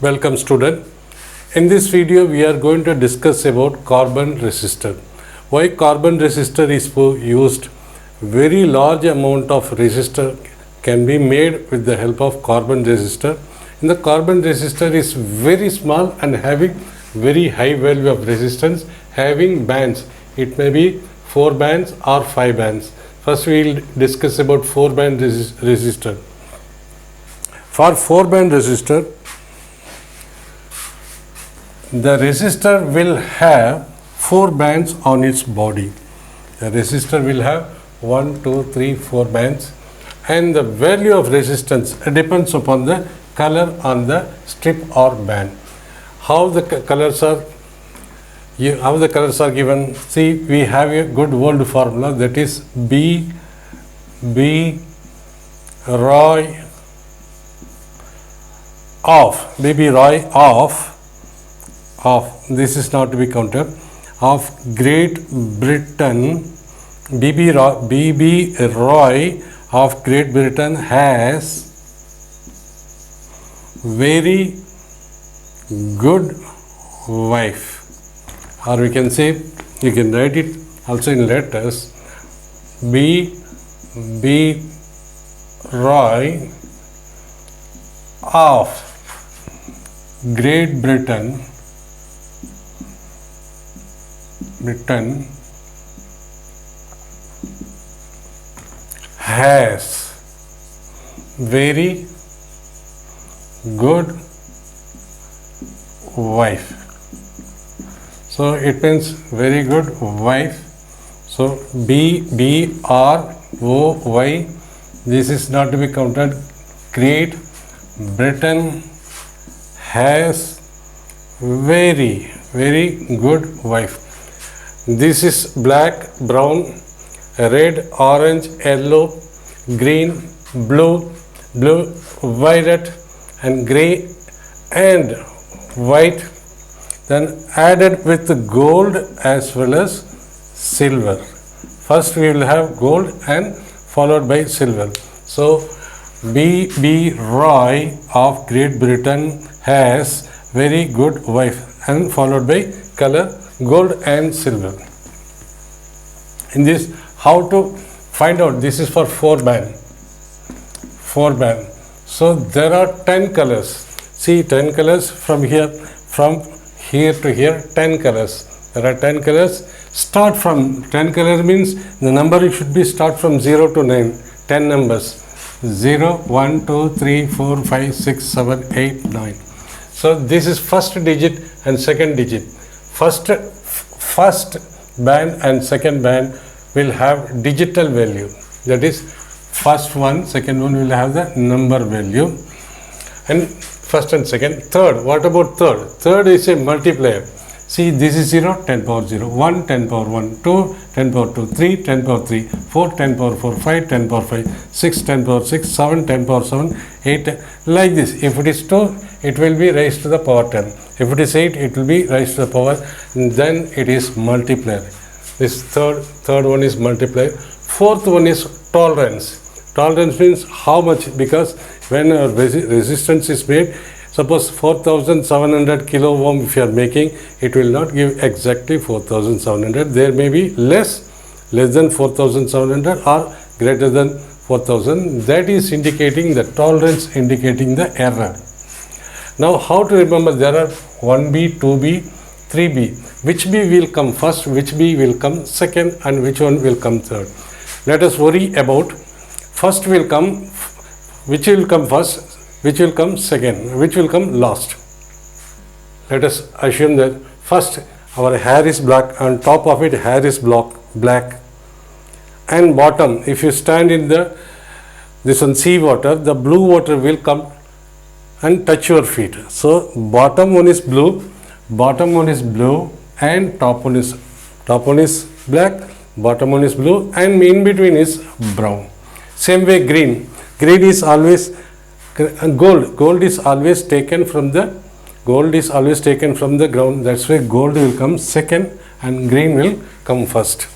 Welcome student. In this video we are going to discuss about carbon resistor. Why carbon resistor is used? Very large amount of resistor can be made with the help of carbon resistor. And the carbon resistor is very small and having very high value of resistance, having bands. It may be 4 bands or 5 bands. First we will discuss about 4 band resistor. For 4 band resistor, the resistor will have 4 bands on its body. The resistor will have 1, 2, 3, 4 bands, and the value of resistance depends upon the color on the strip or band. How the colors are given? See, we have a good old formula, that is B Roy of this is not to be counted, of Great Britain. B.B. Roy of Great Britain has very good wife, or we can say, you can write it also in letters, B.B. Roy of Great Britain has very good wife. So it means very good wife. So B.B.R.O.Y. this is not to be counted. Great Britain has very good wife. This is black, brown, red, orange, yellow, green, blue, violet and grey and white, then added with gold as well as silver. First we will have gold and followed by silver. So B.B. Roy of Great Britain has very good wife and followed by color gold and silver. In this, how to find out? This is for 4 band. So there are 10 colors. See, 10 colors from here to here, 10 colors. There are 10 colors. Start from 10 colors means the number should be start from 0 to 9. 10 numbers. 0, 1, 2, 3, 4, 5, 6, 7, 8, 9. So this is first digit and second digit. First band and second band will have digital value. That is, first one, second one will have the number value. And first and second. Third, what about third? Third is a multiplier. See, this is 0, 10 power 0, 1, 10 power 1, 2, 10 power 2, 3, 10 power 3, 4, 10 power 4, 5, 10 power 5, 6, 10 power 6, 7, 10 power 7, 8, like this. If it is 2, it will be raised to the power 10. If it is 8, it will be raised to the power, then it is multiplier. This third one is multiplier. Fourth one is tolerance. Tolerance means how much, because when a resistance is made, suppose 4700 kilo ohm if you are making, it will not give exactly 4700. There may be less than 4700 or greater than 4000. That is indicating the tolerance, indicating the error. Now how to remember? There are 1B, 2B, 3B. Which B will come first, which B will come second, and which one will come third? Let us worry about first will come, which will come first, which will come second, which will come last. Let us assume that first our hair is black, on top of it hair is black, and bottom, if you stand in this one sea water, the blue water will come and touch your feet. So bottom one is blue, and top one is black, bottom one is blue, and in between is brown. Same way green is always gold is always taken from the ground. That's why gold will come second and green will come first.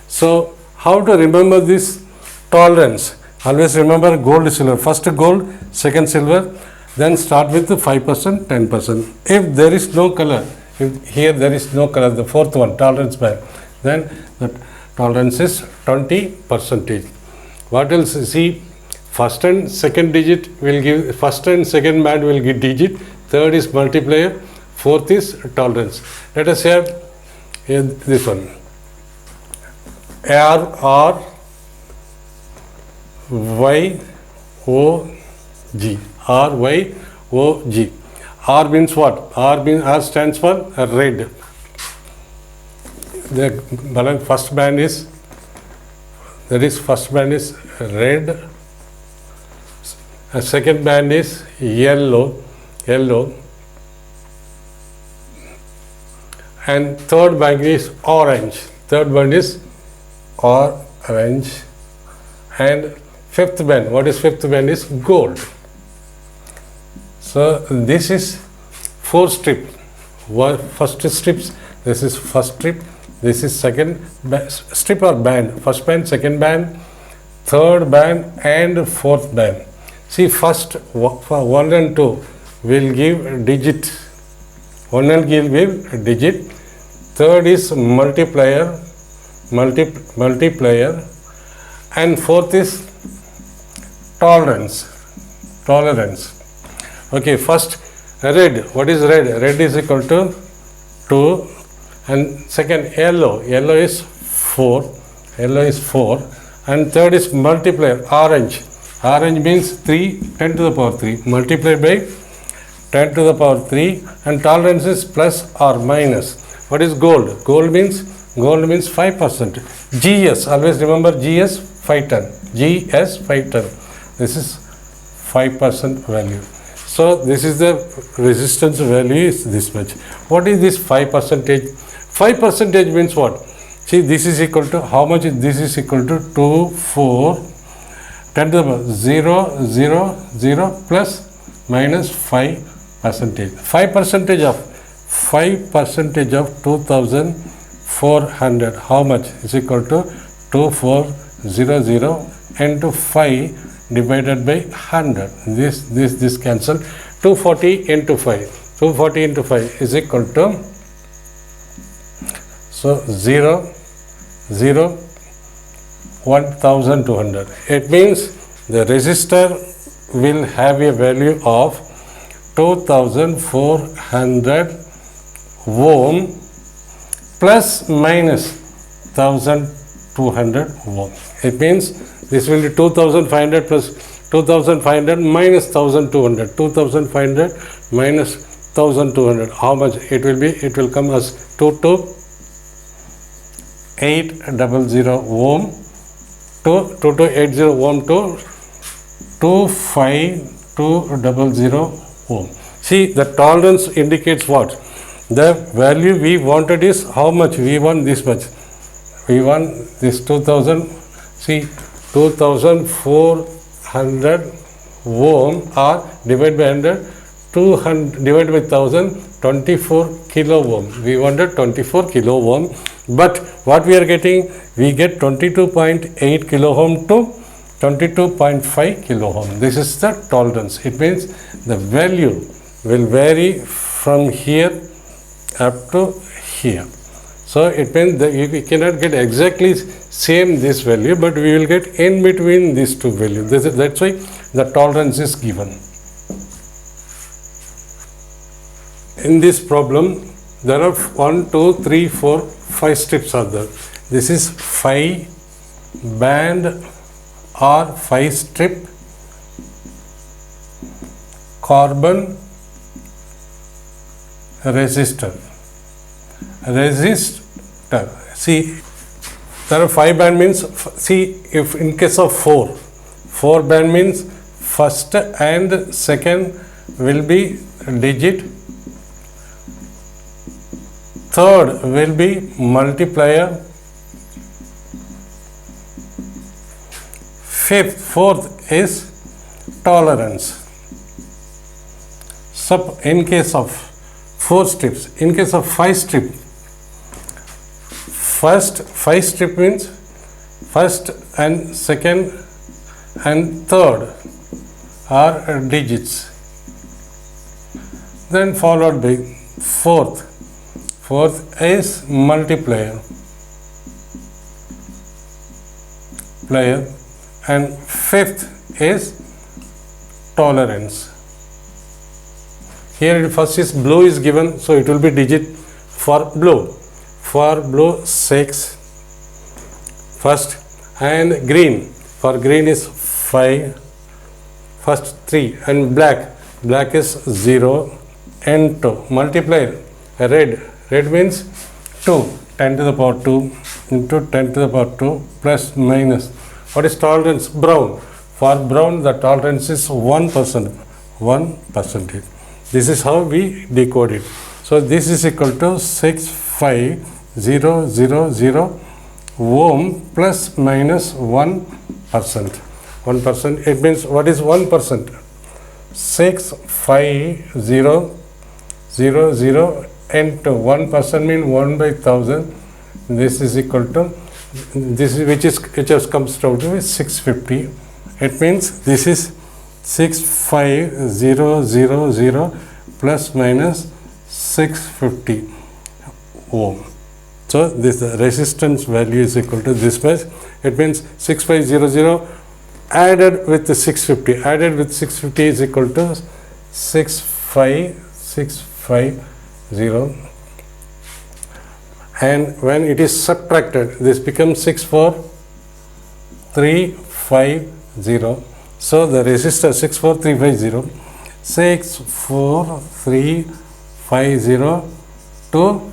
So how to remember this tolerance? Always remember gold, silver. First gold, second silver, Then start with the 5%, 10%. If there is no color, if here there is no color, the fourth one, tolerance band, then the tolerance is 20%. What else? See, first and second digit will give, first and second band will give digit, third is multiplier, fourth is tolerance. Let us have this one. R Y O G. R Y O G. R means what? R stands for red. The first band is, that is, first band is red. Second band is yellow, and third band is orange. Third band is orange, and fifth band. What is fifth band? Is gold. So this is four strip. First strips. This is first strip. This is second strip or band. First band, second band, third band, and fourth band. See, first 1 and 2 will give digit. 1 and will give digit. Third is multiplier, and fourth is tolerance. Okay, first red. What is red? Red is equal to 2, and second yellow is 4. And third is multiplier, orange. Orange means 3, 10 to the power 3 multiplied by 10 to the power 3, and tolerance is plus or minus. What is gold? Gold means 5%. GS, always remember GS 5 ton. GS 5 ton. This is 5% value. So this is the resistance value is this much. What is this 5%? 5% means what? See, this is equal to how much? This is equal to 2, 4, 10 to the power 0, 0, 0 plus minus 5%. 5% of 2,400. How much? Is equal to 2400 into 5 divided by 100. This cancel. 240 into 5. 240 into 5 is equal to, so 0, 0, 1200. It means the resistor will have a value of 2400 ohm plus minus 1200 ohm. It means this will be 2500 plus 2500 minus 1200. 2500 minus 1200. How much it will be? It will come as 2280 ohm to 2280 ohm to 25200 ohm. See, the tolerance indicates what? The value we wanted is how much? We want this much. We want this 2000. See, 2400 ohm or divided by 100, 200 divided by 1000, 24 kilo ohm. We wanted 24 kilo ohm, but what we are getting? We get 22.8 kilo ohm to 22.5 kilo ohm. This is the tolerance. It means the value will vary from here up to here. So it means that we cannot get exactly same this value, but we will get in between these two values. That's why the tolerance is given. In this problem, there are 1, 2, 3, 4, 5 strips are there. This is 5 band or 5 strip carbon resistor. See, there are 5 band means, see, if in case of 4 band means first and second will be digit, third will be multiplier, fourth is tolerance. In case of 4 strips, in case of 5 strip, first 5 strip means first and second and third are digits. then followed by fourth. Fourth is multiplier, and fifth is tolerance. Here first is blue is given, so it will be digit for blue. For blue 6 first, and green, for green is 5 first 3, and black is 0 and 2. Multiplier red means 2, 10 to the power 2 into 10 to the power 2 plus minus. What is tolerance? Brown. For brown the tolerance is 1%. This is how we decode it. So this is equal to 65000 ohm plus minus 1%. 1%, it means what is 1%? 65000 into 1% means 1 by 1000. This is equal to this is which just comes down to 650. It means this is 65000 plus minus 650 ohm. So this resistance value is equal to this much. It means 6500 added with the 650. Added with 650 is equal to 650. And when it is subtracted, this becomes 64350. So the resistor 64350 to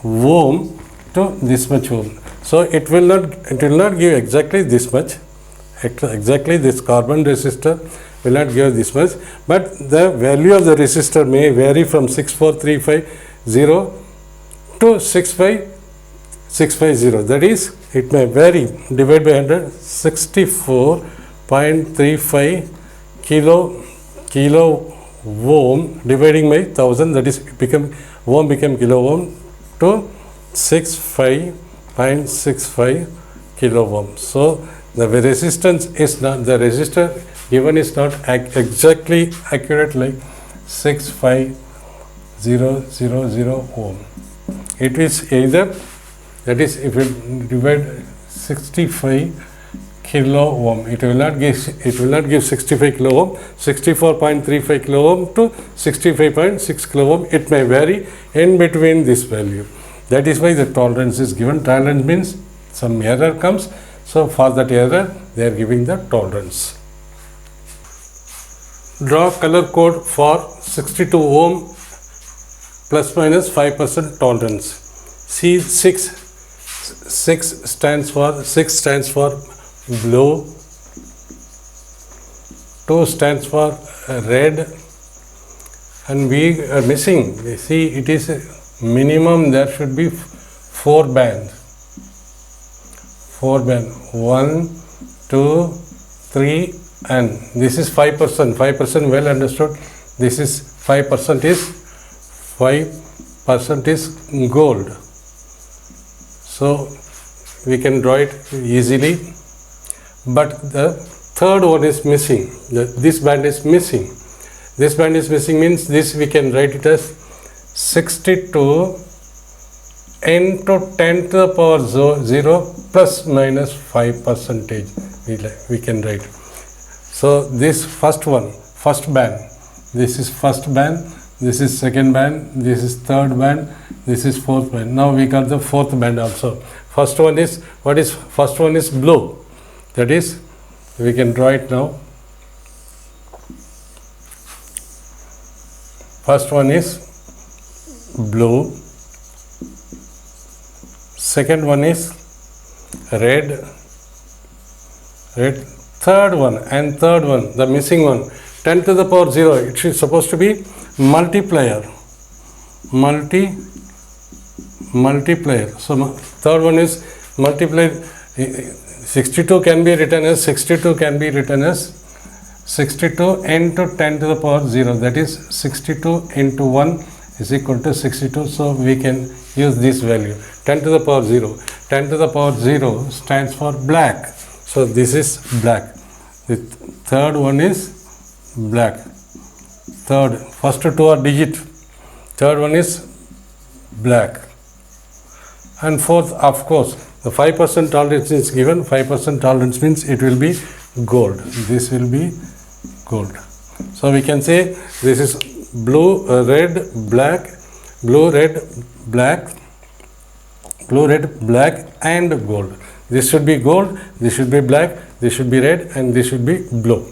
ohm to this much ohm. So it will not give exactly this much. Exactly this carbon resistor will not give this much, but the value of the resistor may vary from 64350 to 65650. That is, it may vary. Divide by 100, 64.35 kilo ohm dividing by 1000, that is ohm become kilo ohm to 65.65 kilo ohm. So the resistance is not, the resistor given is not exactly accurate like 65000 ohm. It is either, that is, if you divide 65 kilo ohm, it will not give 65 kilo ohm. 64.35 kilo ohm to 65.6 kilo ohm. It may vary in between this value. That is why the tolerance is given. Tolerance means some error comes. So for that error, they are giving the tolerance. Draw color code for 62 ohm plus minus 5% tolerance. See 6 stands for blue, 2 stands for red, and we are missing. See, it is minimum there should be 4 bands. 1, 2, 3, and this is 5%. 5% well understood. This is 5% is gold. So we can draw it easily. But the third one is missing. This band is missing. This band is missing means this we can write it as 62 into 10 to the power 0 plus minus 5%. We can write. So this first band, this is first band, this is second band, this is third band, this is fourth band. Now we got the fourth band also. First one is, what is first one is blue. That is, we can draw it now. First one is blue. Second one is red. Third one, the missing one, 10 to the power 0. It is supposed to be multiplier. So third one is multiplier. 62 can be written as 62 into 10 to the power 0. That is 62 into 1 is equal to 62. So we can use this value, 10 to the power 0. 10 to the power 0 stands for black. So this is black. The third one is black. third, first two are digit, third one is black, and fourth, of course, the 5% tolerance is given. 5% tolerance means it will be gold. This will be gold. So we can say this is blue, red, black, blue, red, black, blue, red, black, and gold. This should be gold, this should be black, this should be red, and this should be blue.